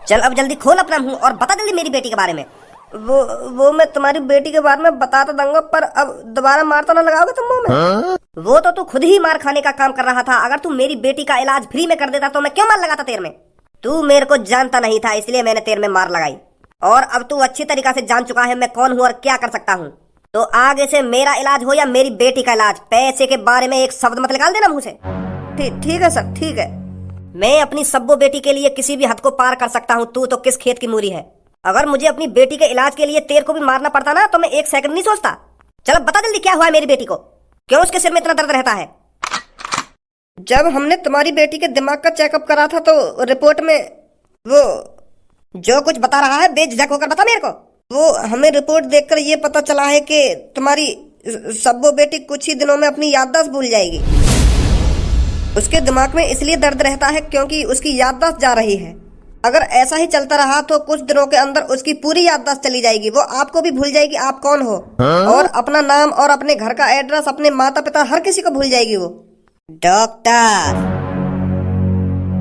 चल अब जल्दी खोल अपना मुंह और बता जल्दी मेरी बेटी के बारे में। वो मैं तुम्हारी बेटी के बारे में बता तो दूंगा, पर अब दोबारा मार तो ना लगाओगे तुम मुंह में? वो तो तू खुद ही मार खाने का काम कर रहा था। अगर तू मेरी बेटी का इलाज फ्री में कर देता तो मैं क्यों मार लगाता तेरे में? तू मेरे को जानता नहीं था, इसलिए मैंने तेरे में मार लगाई। और अब तू अच्छी तरीका से जान चुका है मैं कौन हूँ और क्या कर सकता हूँ। तो आगे से मेरा इलाज हो या मेरी बेटी का इलाज, पैसे के बारे में एक शब्द मत निकाल देना मुंह से। ठीक है सर, ठीक है। मैं अपनी सब्बो बेटी के लिए किसी भी हद को पार कर सकता हूँ, तू तो किस खेत की मूरी है। अगर मुझे अपनी बेटी के इलाज के लिए तेरे को भी मारना पड़ता ना तो मैं एक सेकंड नहीं सोचता। चलो बता जल्दी क्या हुआ है मेरी बेटी को, क्यों उसके सिर में इतना दर्द रहता है? जब हमने तुम्हारी बेटी के दिमाग का चेकअप करा था तो रिपोर्ट में वो जो कुछ बता रहा है बेझिझक होकर बता मेरे को। वो हमें रिपोर्ट देखकर ये पता चला है कि तुम्हारी सब्बो बेटी कुछ ही दिनों में अपनी याददाश्त भूल जाएगी। उसके दिमाग में इसलिए दर्द रहता है क्योंकि उसकी याददाश्त जा रही है। अगर ऐसा ही चलता रहा तो कुछ दिनों के अंदर उसकी पूरी याददाश्त चली जाएगी। वो आपको भी भूल जाएगी आप कौन हो, और अपना नाम और अपने घर का एड्रेस, अपने माता पिता, हर किसी को भूल जाएगी वो। डॉक्टर,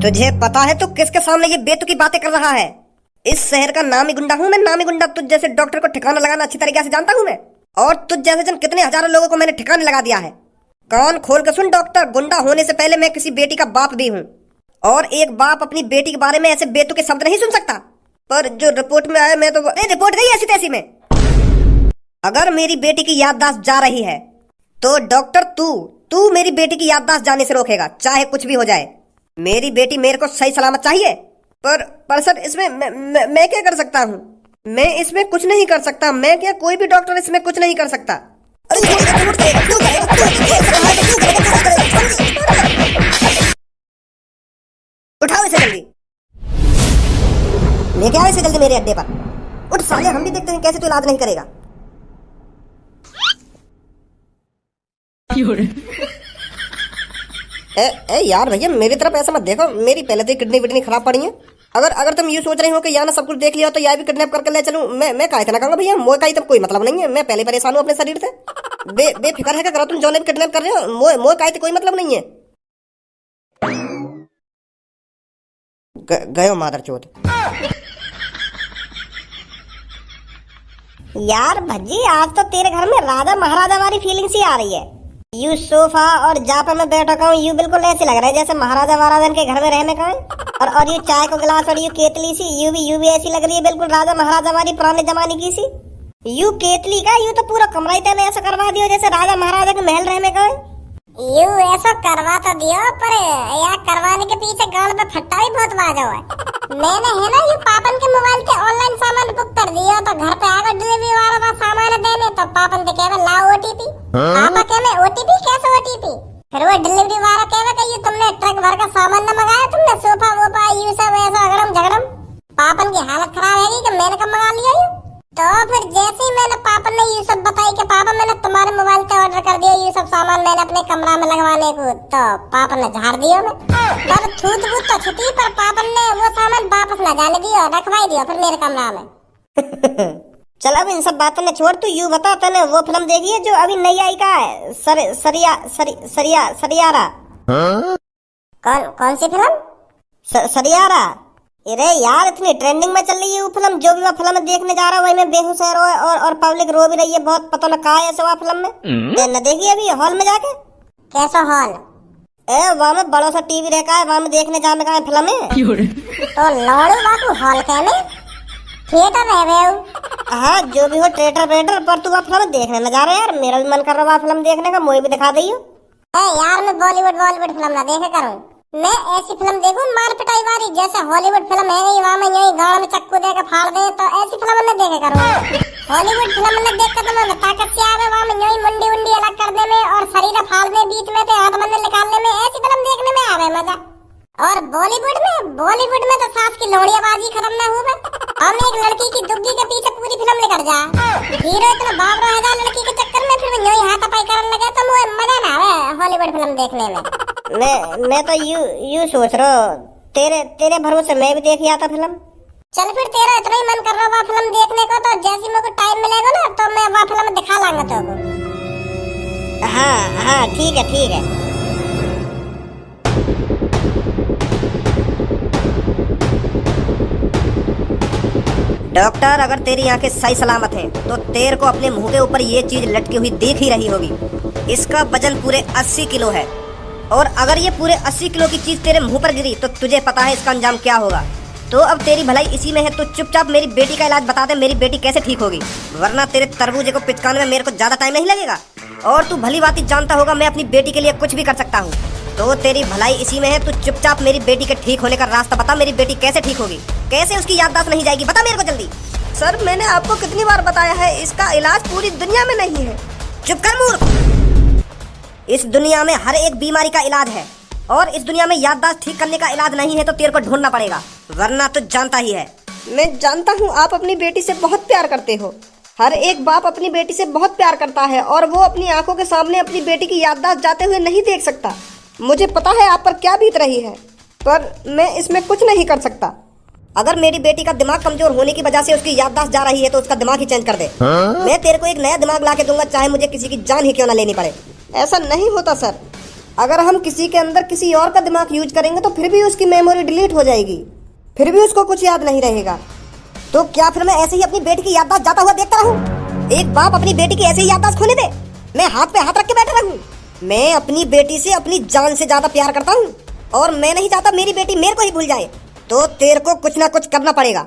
तुझे पता है तू किसके सामने ये बेतुकी बातें कर रहा है? इस शहर का नामी गुंडा हूँ मैं, नामी गुंडा। तुझ जैसे डॉक्टर को ठिकाना लगाना अच्छी तरीके से जानता हूँ मैं, और तुझ जैसे जन कितने हजारों लोगों को मैंने ठिकाने लगा दिया है। कान खोल कर सुन डॉक्टर, गुंडा होने से पहले मैं किसी बेटी का बाप भी हूँ, और एक बाप अपनी बेटी के बारे में ऐसे बेतुके शब्द नहीं सुन सकता। पर जो रिपोर्ट में आया मैं तो रिपोर्ट गई ऐसी तैसी में। अगर मेरी बेटी की याददाश्त जा रही है तो डॉक्टर तू मेरी बेटी की याददाश्त जाने से रोकेगा, चाहे कुछ भी हो जाए। मेरी बेटी मेरे को सही सलामत चाहिए। पर सर इसमें मैं क्या कर सकता हूँ? मैं इसमें कुछ नहीं कर सकता। मैं क्या, कोई भी डॉक्टर इसमें कुछ नहीं कर सकता। उठाओ इसे जल्दी, लेके आओ इसे जल्दी मेरे अड्डे पर। उठ साले, हम भी देखते हैं कैसे तू इलाज नहीं करेगा। ए यार भैया, मेरी तरफ ऐसा मत देखो, मेरी पहले से किडनी विडनी खराब पड़ी है। अगर तुम यूँ सोच रहे हो कि यहाँ ना सब कुछ देख लिया तो यहाँ भी किडनैप करके ले चलूं, मैं का इतना कहूँगा भैया। मोए का तो कोई मतलब नहीं है, मैं पहले परेशान हूँ अपने शरीर से। बेफिक्र है करो तुम, जो भी किडनैप कर रहे हो, मोए का कोई मतलब नहीं है। गयो मादर चोद। यार भज्जी, आज तो तेरे घर में राजा महाराजा वाली फीलिंग सी आ रही है। यू सोफा और जापा में बैठा हूँ, यू बिल्कुल ऐसे लग रहा है जैसे महाराजा महाराजा के घर में रहने का है। और यू चाय को गिलास और यू केतली सी, यू भी ऐसी लग रही है बिल्कुल राजा महाराजा वाली पुराने जमाने की सी। यू केतली का, यू तो पूरा कमरा ही तेने ऐसा करवा दिया जैसे राजा महाराजा के महल रहने का है। यू ऐसा करवा तो दियो, पर यार करवाने के पीछे गाल पे फट्टा भी बहुत वाजा हुआ है। मैंने है ना ये पापन के मोबाइल के ऑनलाइन सामान बुक कर दिया, तो घर पे आकर डिलीवरी वाला था सामान देने, तो पापन ने कहा ला ओटीपी। पापा कहे ओटीपी कैसे ओटीपी? फिर वो डिलीवरी वाला कहे ये तुमने ट्रक भर का सामान न मंगाया, तुमने सोफा वोफा यू सब ऐसा अगड़म झगड़म। पापन की हालत खराब है कि मैंने कब मंगा लिया यू। तो फिर जैसे ही मैंने पापन ने ये सब बताई कि पापा मैंने तुम्हारे मोबाइल पे ऑर्डर कर दिया ये सब सामान मैंने अपने कमरा में लगवाने को, तो पापन ने झाड़ दिया मैं। पर थूत वूत तो छुटी, पर पापन ने वो सामान वापस न जाने दिया, रखवाई दिया फिर मेरे कमरा में। चल अब इन सब बातों ने छोड़, तू यू बता तूने वो फिल्म देखी है जो अभी नई आई का है, सरियारा? कौन सी फिल्म? सरियारा। अरे यार इतनी ट्रेंडिंग में चल रही है वो फिल्म। जो भी वह फिल्म देखने जा रहा है वही में बेहोश है और पब्लिक रो भी रही है बहुत। पता न कहा है ऐसे वह फिल्म में न देखी अभी हॉल में जाके? कैसा हॉल? वहाँ में बड़ा सा टीवी रखा है, वहाँ में देखने जाने का फिल्म है। तो लौड़ू बाबू हॉल कहने थिएटर है। हाँ जो भी हो थिएटर वेटर, पर तू वह फिल्म देखने न जा रहा यार। मेरा भी मन कर रहा है फिल्म देखने का, मुझे भी दिखा दियो। यार मैं बॉलीवुड फिल्म ना देखे करूँ, मैं ऐसी फिल्म देखूं मार पिटाई वाली, जैसे हॉलीवुड फिल्म है वहाँ में यही गाड़ में चक्कू देकर फाड़ दे, तो ऐसी फिल्म न देखे करूँ। हॉलीवुड फिल्म न देख कर तो मैं ताकत से आवे वहाँ में यही मुंडी अलग करने में और शरीर फाड़ने बीच में से हाथ मंडे निकालने में, ऐसी फिल्म देखने में आवे मजा। और बॉलीवुड में तो सास की लोड़ियाबाजी खत्म न हुए। हम एक लड़की की दुग्गी के पीछे पूरी फिल्म निकल जा, हीरो इतना भाग रहा है लड़की के चक्कर में, फिर यही हाथापाई करने लगे, तो मुझे मजा ना आवे हॉलीवुड फिल्म देखने में। मैं तो यू सोच रहा हूँ तेरे भरोसे मैं भी देख आता फिल्म। चल फिर तेरा इतना ही मन कर रहा है फिल्म देखने को, तो जैसे मेरे को टाइम मिलेगा ना तो मैं वह फिल्म दिखा लाऊंगा तो। हाँ ठीक है। डॉक्टर, अगर तेरी आंखें सही सलामत हैं तो तेरे को अपने मुंह के ऊपर ये चीज लटकी हुई दिख ही रही होगी। इसका वजन पूरे 80 किलो है और अगर ये पूरे 80 किलो की चीज तेरे मुंह पर गिरी तो तुझे पता है इसका अंजाम क्या होगा। तो अब तेरी भलाई इसी में है, तो चुपचाप मेरी बेटी का इलाज बता दे, मेरी बेटी कैसे ठीक होगी, वरना तेरे तरबूजे को पिचकाने में मेरे को ज्यादा टाइम नहीं लगेगा। और तू भली बात जानता होगा मैं अपनी बेटी के लिए कुछ भी कर सकता हूँ। तो तेरी भलाई इसी में है, तू चुपचाप मेरी बेटी के ठीक होने का रास्ता बता। मेरी बेटी कैसे ठीक होगी, कैसे उसकी याददाश्त नहीं जाएगी, बता मेरे को जल्दी। सर, मैंने आपको कितनी बार बताया है, इसका इलाज पूरी दुनिया में नहीं है। चुप कर मूर्ख। इस दुनिया में हर एक बीमारी का इलाज है और इस दुनिया में याददाश्त ठीक करने का इलाज नहीं है, तो तेरे को ढूंढना पड़ेगा, वरना तो जानता ही है। मैं जानता हूँ आप अपनी बेटी से बहुत प्यार करते हो। हर एक बाप अपनी बेटी से बहुत प्यार करता है और वो अपनी आंखों के सामने अपनी बेटी की याददाश्त जाते हुए नहीं देख सकता। मुझे पता है आप पर क्या बीत रही है, पर मैं इसमें कुछ नहीं कर सकता। अगर मेरी बेटी का दिमाग कमजोर होने की वजह से उसकी याददाश्त जा रही है तो उसका दिमाग ही चेंज कर दे। मैं तेरे को एक नया दिमाग ला के दूंगा, चाहे मुझे किसी की जान ही क्यों ना लेनी पड़े। ऐसा नहीं होता सर। अगर हम किसी के अंदर किसी और का दिमाग यूज करेंगे तो फिर भी उसकी मेमोरी डिलीट हो जाएगी, फिर भी उसको कुछ याद नहीं रहेगा। तो क्या फिर मैं ऐसे ही अपनी बेटी की याददाश्त जाता हुआ देखता रहूं? एक बाप अपनी बेटी की ऐसे ही याददाश्त खोने दे? मैं हाथ पे हाथ रख के बैठा रहूं? मैं अपनी बेटी से अपनी जान से ज्यादा प्यार करता हूँ और मैं नहीं चाहता मेरी बेटी मेरे को ही भूल जाए। तो तेरे को कुछ ना कुछ करना पड़ेगा।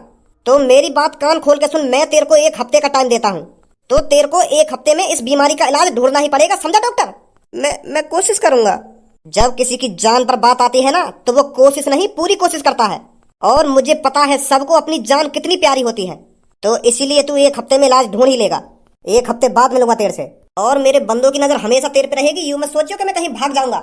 तो मेरी बात कान खोल के सुन, मैं तेरे को 1 हफ्ते का टाइम देता हूँ। तो तेरे को 1 हफ्ते में इस बीमारी का इलाज ढूंढना ही पड़ेगा, समझा डॉक्टर? मैं कोशिश करूंगा। जब किसी की जान पर बात आती है ना तो वो कोशिश नहीं पूरी कोशिश करता है, और मुझे पता है सबको अपनी जान कितनी प्यारी होती है। तो इसीलिए तू 1 हफ्ते में इलाज ढूंढ ही लेगा। 1 हफ्ते बाद मिलूंगा तेरे से और मेरे बंदों की नजर हमेशा तेरे पे रहेगी। यूं मत सोचियो कि मैं कहीं भाग जाऊंगा।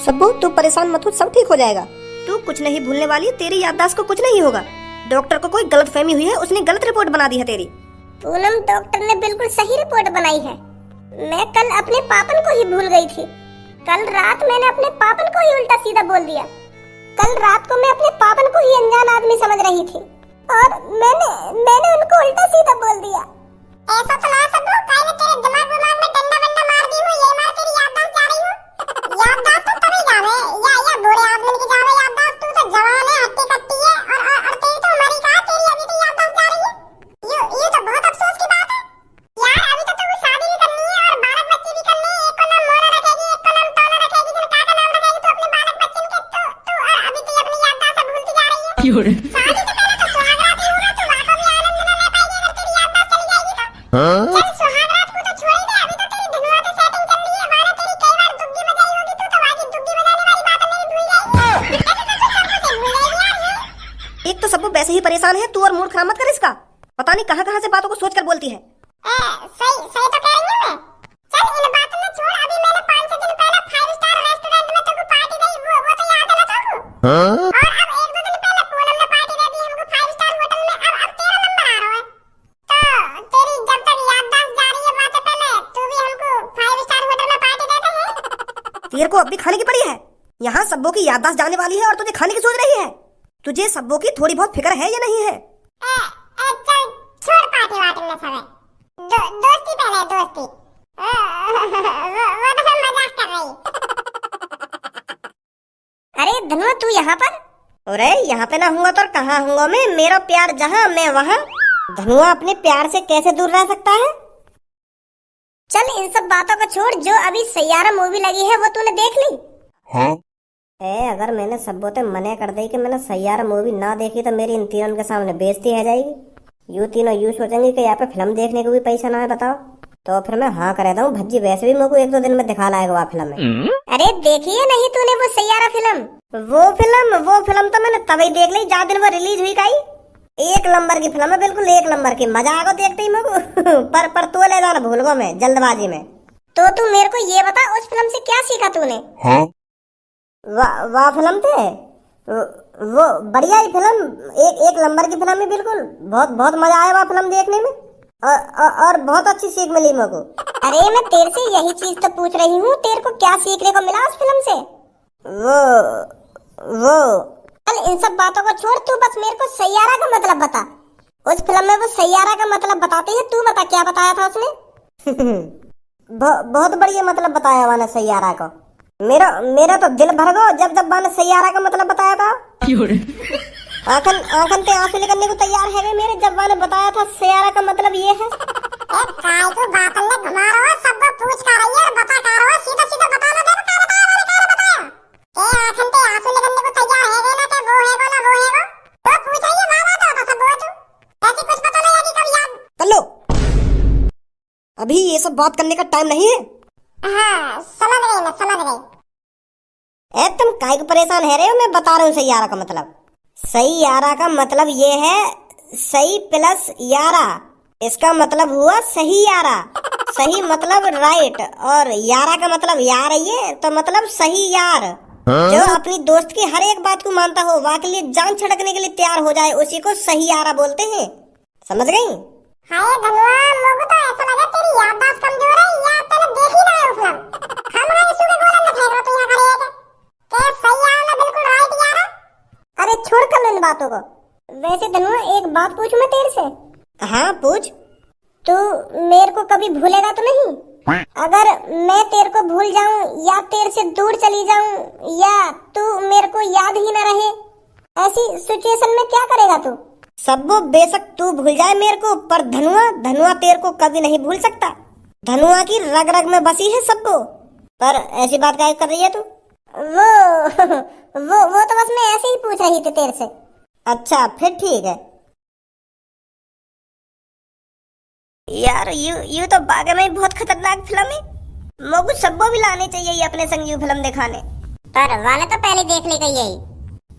सब्बू, तू परेशान मत हो, सब ठीक हो जाएगा। तू कुछ नहीं भूलने वाली, तेरी याददाश्त को कुछ नहीं होगा। डॉक्टर को कोई गलतफहमी हुई है, उसने गलत रिपोर्ट बना दी है तेरी। पूनम, डॉक्टर ने बिल्कुल सही रिपोर्ट बनाई है। मैं कल अपने पापन को ही भूल गई थी। कल रात मैंने अपने पापन को ही उल्टा सीधा बोल दिया। कल रात को मैं अपने पापन को ही अनजान आदमी समझ रही थी और मैंने उनको उल्टा सीधा बोल दिया। ऐसा तो ना सब लोग काहे तेरे दिमाग में डंडा वंडा मार दी हो, ये मार तेरी याददाश्त जा रही हो। याददाश्त तो तभी जावे या बूढ़े आदमी की जावे याददाश्त। तू तो जवान है, हट्टी कट्टी है और तेरी तो उम्र ही कहां, तेरी अभी तो याददाश्त जा रही है। ये तो बहुत अफसोस की बात है यार। अभी तो तू शादी भी करनी है और बालक बच्चे भी करने हैं। एक को नाम मोना रखेगी, एक को नाम टोना रखेगी, फिर का नाम रखेगी तो अपने बालक बच्चे के। तो और अभी तो अपनी याददाश्त भूलती जा रही है। शादी से पहले तो सुहागरात ही होगा, तो वहां का भी आनंद न ले पाएगी अगर तेरी याददाश्त चली जाएगी तो। चल सुहागरात को तो छोड़ ही दे, अभी तो तेरी धनुआ से सेटिंग चल रही है। वहां तेरी कई बार दुग्गी बजाई होगी, तू तो वहां की दुग्गी बजाने वाली बात नहीं भूल जाएगी। ऐसे तो तू सब कुछ भूल जाएगी यार। एक तो सब वैसे ही परेशान है, तू और मूड खराब मत कर इसका। पता नहीं कहां से बातों को सोच कर बोलती है। सही तो कह रही हूं मैं। चल इन बातों में छोड़, अभी मैंने 5-6 दिन पहले 5 स्टार रेस्टोरेंट में तेको पार्टी दी, वो तो याद है ना तेको? और अब 1-2 दिन पहले पूनम ने पार्टी दे दी हमको 5 स्टार होटल में। अब तेरा नंबर आ रहा है। तो तेरी जब तक याददाश्त जा रही है बातें, पहले तू भी हमको 5 स्टार होटल में पार्टी देते हैं। तेरे को अब भी खाने की पड़ी है। यहाँ सब्बों की याददाश्त जाने वाली है और तुझे खाने की सोच रही है। तुझे सब्बों की थोड़ी बहुत फिक्र है या नहीं है? चल छोड़ पार्टी वार्टी में सब। दोस्ती पहले दोस्ती। वो तो हम मजाक कर रही। अरे धनु, तू यहाँ पर? अरे यहाँ पे ना हूँगा तो कहाँ हूँगा मैं? मेरा प्यार जहाँ मैं वहाँ। धनुआ अपने प्यार से कैसे दूर रह सकता है? चल इन सब बातों को छोड़, जो अभी सैयारा मूवी लगी है वो तूने देख ली? हाँ? अगर मैंने सब्बों से मना कर दी कि मैंने सैयारा मूवी ना देखी तो मेरी इन तीनों के सामने बेइज्जती है जाएगी। यूं तीनों यूं सोचेंगे कि यहाँ पे फिल्म देखने को भी पैसा ना है, बताओ। तो फिर मैं हाँ कर देता हूँ। भज्जी वैसे भी मेरे को 1-2 दिन में दिखा लाएगा वहाँ फिल्म में। अरे देखी है नहीं तूने वो सैयारा फिल्म? वो फिल्म तो मैंने तभी देख ली जहाँ दिन वो रिलीज हुई। काई 1 नंबर की फिल्म है, बिल्कुल 1 नंबर की। मजा आएगा देखते ही मेरे को। पर तू ले जाना भूल गो मैं जल्दबाजी में। तो तू मेरे को ये बता, उस फिल्म से क्या सीखा तूने? हाँ? वाह फिल्म थे वो बढ़िया ही फिल्म, एक नंबर की फिल्म है बिल्कुल। बहुत मजा आया वह फिल्म देखने में और बहुत अच्छी सीख मिली मेरे को। अरे मैं तेरे से यही चीज तो पूछ रही हूँ, तेरे को क्या सीखने को मिला उस फिल्म से? वो चल इन सब बातों को छोड़, तू बस मेरे को सैयारा का मतलब बता। उस फिल्म में वो सैयारा का मतलब बताती है, तू बता क्या बताया था उसने? बहुत बढ़िया मतलब बताया हुआ ना सैयारा को। मेरा मेरा तो दिल भर गो जब जब मैंने सैयारा का मतलब बताया था। आखन आखन ते आंसू निकलने को तैयार है मेरे, जब मैंने बताया था सैयारा का मतलब ये है। काय को बातल ने घुमा रहा है, सबको पूछ कर रही है, बता कर रहा है, सीधा सीधा बता ना दे, का बताया का बताया। ए आखन ते आंसू निकलने को तैयार है ना, के वो है वो ना वो है वो, तो पूछ रही है वाला तो सब वो तू ऐसे कुछ पता नहीं है कि कब याद कर लो, अभी ये सब बात करने का टाइम नहीं है। हाँ समझ गई मैं, समझ गई। ए तुम काहे को परेशान है रहे हो, मैं बता रहा हूँ सैयारा का मतलब। सैयारा का मतलब ये है सही प्लस यारा, इसका मतलब हुआ सही यारा। सही मतलब राइट, और यारा का मतलब यार ये तो मतलब सही यार। जो अपनी दोस्त की हर एक बात को मानता हो, वहाँ के लिए जान छिड़कने के लिए तैयार हो जाए, उसी को सही यारा बोलते हैं। समझ गई? हाय धनुआ, मुझे तो ऐसा लगा तेरी याददाश्त कमजोर है, या तूने देखी ना है फिल्म। हम इस के गोलन में फेंक रहा तू यहाँ खड़े है के सही यार ना बिल्कुल राइट यार। अरे छोड़ कर लो इन बातों को। वैसे धनुआ एक बात पूछूं मैं तेरे से? हाँ पूछ। तू मेरे को कभी भूलेगा तो नहीं? अगर मैं तेरे को भूल जाऊं या तेरे से दूर चली जाऊं या तू मेरे को याद ही ना रहे, ऐसी सिचुएशन में क्या करेगा तू? सबो बेशक तू भूल जाए मेरे को, पर धनुआ तेरे को कभी नहीं भूल सकता। धनुआ की रग रग में बसी है सबको। पर ऐसी बात क्या कर रही है तू? वो तो बस मैं ऐसे ही पूछ रही थी तेरे से। अच्छा फिर ठीक है यार। यू तो बागे में बहुत खतरनाक फिल्म है, मुझे सबको भी लानी चाहिए ये अपने संग यू फिल्म दिखाने। पर वाले तो पहले देख ली गई यही।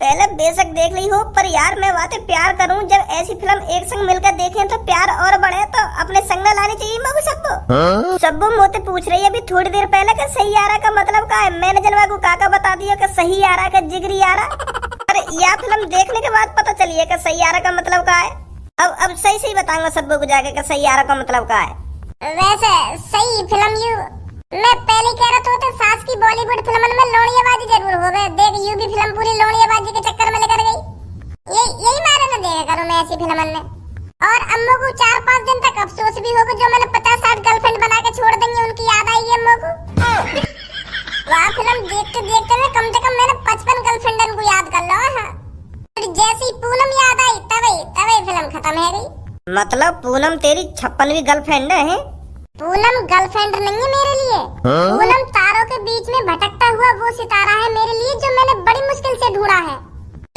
पहले बेशक देख ली हो, पर यार मैं वाते प्यार करूं, जब ऐसी फिल्म एक संग मिलकर देखें तो प्यार और बढ़े, तो अपने संग ना लानी चाहिए मुझे सबको। सबको मोते पूछ रही है अभी थोड़ी देर पहले कि सही यारा का मतलब क्या है। मैंने जनवा को काका बता दिया कि सही यारा का जिगरी यारा, पर यह फिल्म देखने के बाद पता चली है कि सही यारा का मतलब क्या है। अब सही सही बताऊंगा सबको जाके कि सही यारा का मतलब क्या है। वैसे सही फिल्म यू मैं पहले कह रहा था, सास की बॉलीवुड फिल्म में लोड़ियाबाजी जरूर हो गए। देख यू भी फिल्म पूरी लोड़ियाबाजी के चक्कर में लेकर गई। यही मारे ना देखा करूं मैं ऐसी फिल्म में। और अम्मू को 4-5 दिन तक अफसोस भी होगा, जो मैंने 50-60 गर्लफ्रेंड बना के छोड़ देंगे उनकी याद आएगी अम्मू को। वहाँ फिल्म देखते देखते में कम से कम मैंने 55 गर्लफ्रेंड को याद कर लो। हाँ जैसी पूनम याद आई तभी फिल्म खत्म है गई। मतलब पूनम तेरी 56वीं गर्लफ्रेंड है? पूनम गर्लफ्रेंड नहीं है मेरे लिए। पूनम तारों के बीच में भटकता हुआ वो सितारा है मेरे लिए, जो मैंने बड़ी मुश्किल से ढूंढा है।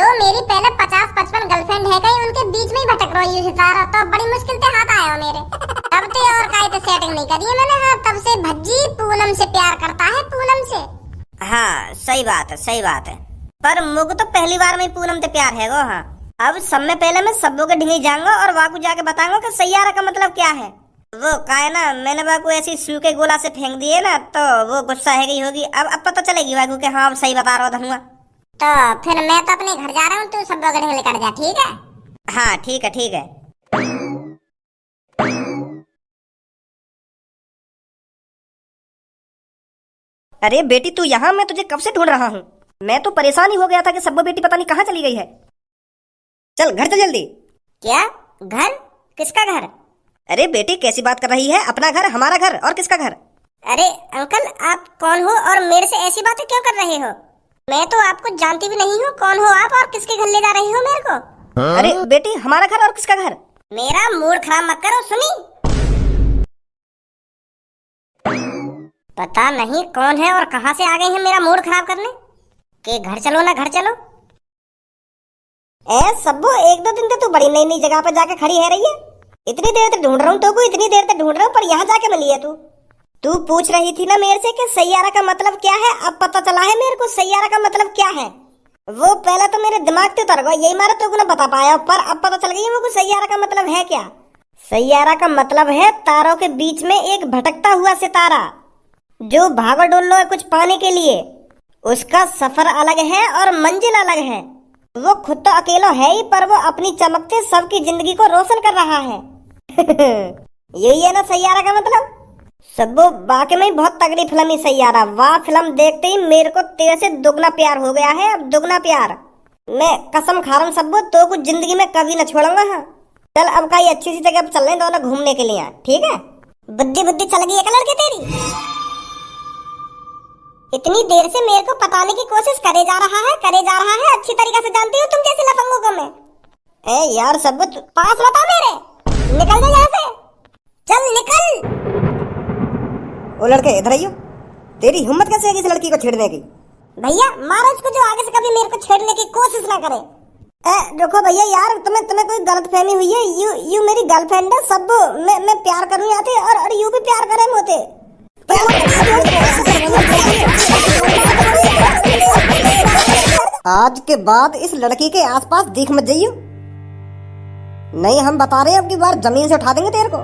तो मेरी पहले 50-55 गर्लफ्रेंड है गई, उनके बीच में ही भटक रही है सितारा, तो बड़ी मुश्किल से हाथ आया मेरे। तब से और काहे तो सेटिंग नहीं करी है मैंने। हाँ तब से भज्जी पूनम से प्यार करता है, पूनम से। हाँ सही बात है, सही बात है। पर मुझे तो पहली बार में पूनम से प्यार है वो। हाँ अब सब में पहले मैं सबों के ढिंगी जाऊंगा और वाकू जाके बताऊंगा कि सैयारा का मतलब क्या है। वो का है ना, मैंने वाकू ऐसी सूखे गोला से फेंक दिए ना, तो वो गुस्सा है गई होगी। अब पता चलेगी वाकू के हाँ सही बता रहा हूँ धनुआ। तो फिर मैं तो अपने घर जा रहा हूँ, तू सबों के ढिंगी लेकर जा, ठीक है? हाँ ठीक है ठीक है। अरे बेटी तू यहाँ, मैं तुझे कब से ढूंढ रहा हूँ। मैं तो परेशान ही हो गया था कि सब्बो बेटी पता नहीं कहाँ चली गई है। चल घर चल जल्दी। क्या घर? किसका घर? अरे बेटी कैसी बात कर रही है, अपना घर, हमारा घर, और किसका घर? अरे अंकल आप कौन हो और मेरे से ऐसी बातें क्यों कर रहे हो? मैं तो आपको जानती भी नहीं हूँ, कौन हो आप और किसके घर ले जा रही हो मेरे को? अरे बेटी हमारा घर और किसका घर? मेरा मूड खराब मत करो, सुनी। पता नहीं कौन है और कहां से आ गए हैं मेरा मूड खराब करने। के घर चलो ना, घर चलो। ए सब्बो, 1-2 दिन से तू बड़ी नई नई जगह पे जाके खड़ी है रही है। इतनी देर तक ढूंढ रहा हूँ तो को, इतनी देर तक ढूंढ रहा हूँ, पर यहाँ जाके मिली है तू पूछ रही थी ना मेरे से कि सैयारा का मतलब क्या है। अब पता चला है मेरे को सैयारा का मतलब क्या है। वो पहले तो मेरे दिमाग से उतर गया, यही मारा तो ना बता पाया, पर अब पता चल गई वो सैयारा का मतलब है क्या। सैयारा का मतलब है तारों के बीच में एक भटकता हुआ सितारा, जो भागो डोलो है कुछ पाने के लिए। उसका सफर अलग है और मंजिल अलग है। वो खुद तो अकेला है ही, पर वो अपनी चमक से सबकी जिंदगी को रोशन कर रहा है। यही है ना सैयारा का मतलब। सब्बो वाकई में बहुत तगड़ी फिल्म है सैयारा। वाह फिल्म देखते ही मेरे को तेरे से दुगना प्यार हो गया है, अब दुगना प्यार। मैं कसम खा रहा हूँ सब्बो, तो कुछ जिंदगी में कभी न छोड़ूंगा। हाँ चल अब कहीं अच्छी सी जगह चल रहे दोनों घूमने के लिए, ठीक है? बुद्धि चल गई है कलर की तेरी। इतनी देर से मेरे को पताने की कोशिश करे जा रहा है। अच्छी तरीके से जानती हो तुम जैसे लफंगों को मैं। ए यार सबूत पास बता मेरे, निकल जा यहाँ से, चल निकल। ओ लड़के इधर आइयो। तेरी हिम्मत कैसे है इस लड़की को छेड़ने की? भैया मारो इसको, जो आगे से कभी मेरे को छेड़ने की कोशिश ना करे। देखो भैया यार, तुम्हें कोई गलतफहमी हुई है। यू मेरी गर्लफ्रेंड है। सब मैं प्यार करनी आती है और यू भी प्यार करे मोते। आज के बाद इस लड़की के आसपास दिख मत जाइयो, नहीं हम बता रहे हैं अब की बार जमीन से उठा देंगे तेरे को।